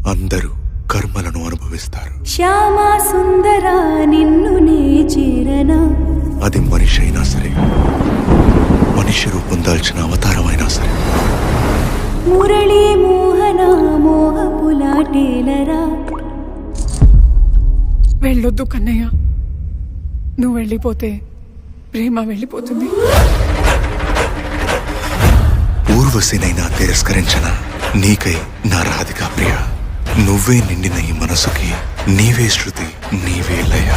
అందరూ కర్మలను అనుభవిస్తారు. శ్యామా సుందరా నిన్ను నే చేరనా. అది మనిషి అయినా సరే, మనిషి రూపం దాల్చిన అవతారమైనా సరే. మురళీ మోహన మోహపులాటేలరా. వెళ్ళొద్దు కన్నయ్య, నువ్వు వెళ్ళిపోతే ప్రేమ వెళ్ళిపోతుంది. ఊర్వశినైనా తిరస్కరించన నీకై నా రాధికా ప్రియ. నువ్వే నిండిన ఈ మనసుకి నీవే శృతి, నీవే లయ.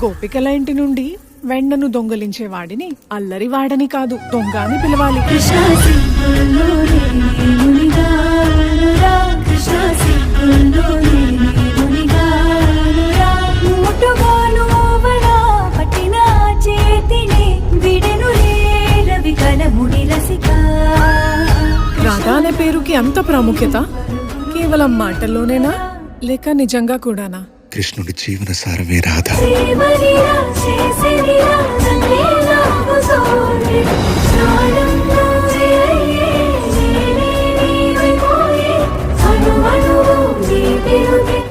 గోపికల ఇంటి నుండి వెన్నను దొంగలించే వాడిని అల్లరి వాడని కాదు, దొంగ అని పిలవాలి. కృష్ణ సింగుల్లో నేనే మునిగానురా. కృష్ణ సింగుల్లో నేనే మునిగానురా. ముట్టుగాను ఓవరా పట్టిన చేతిని విడెను రవి కలముడి రసిక. రాధా అనే పేరుకి అంత ప్రాముఖ్యత కేవలం మాటల్లోనేనా లేక నిజంగా కూడానా? కృష్ణుడి జీవన సారమే రాధ.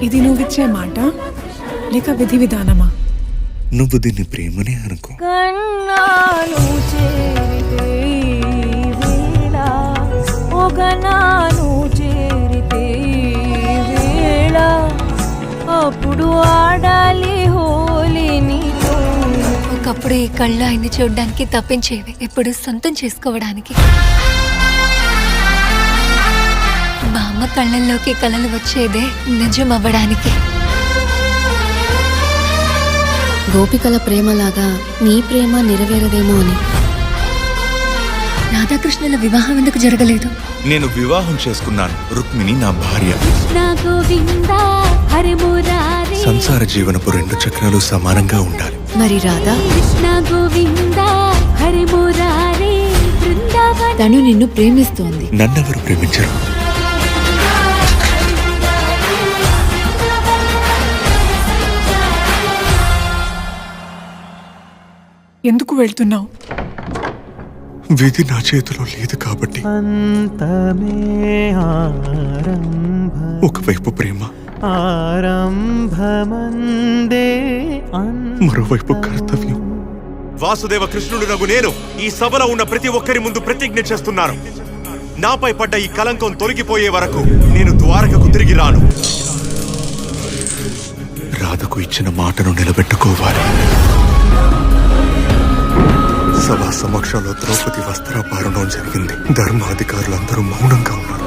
ఇది నువ్విచ్చే మాట లేక విధి విధానమా? నువ్వు దీన్ని ప్రేమనే అనుకో. కన్నాను చేరితే వేళ, ఒకనాను చేరితే వేళ, అప్పుడు ఆడాలి హోలీని. ఒకప్పుడు ఈ కళ్ళు ఆయన్ని చూడడానికి తప్పించేవి, ఇప్పుడు సొంతం చేసుకోవడానికి. మా అమ్మ కళ్ళల్లోకి కలలు వచ్చేదే నిజం అవ్వడానికి. గోపికల ప్రేమలాగా నీ ప్రేమ నెరవేరదేమో అని. రాధాకృష్ణుల వివాహం ఎందుకు జరగలేదు? నేను వివాహం చేసుకున్నాను. రుక్మిణి నా భార్య. సంసార జీవనపు రెండు చక్రాలు సమానంగా ఉండాలి. మరి రాధా? తను నిన్ను ప్రేమిస్తోంది. నన్నెవరు ప్రేమించరు. ఎందుకు వెళ్తున్నావు? విధి నా చేతిలో లేదు కాబట్టి. ఒకవైపు ప్రేమ, మరోవైపు కర్తవ్యం. వాసుదేవ కృష్ణుడు నగు నేను ఈ సభలో ఉన్న ప్రతి ఒక్కరి ముందు ప్రతిజ్ఞ చేస్తున్నాను. నాపై పడ్డ ఈ కలంకం తొలగిపోయే వరకు నేను ద్వారకకు తిరిగి రాను. రాధకు ఇచ్చిన మాటను నిలబెట్టుకోవాలి. సభా సమక్షంలో ద్రౌపది వస్త్రాపహరణం జరిగింది. ధర్మాధికారులందరూ మౌనంగా ఉన్నారు.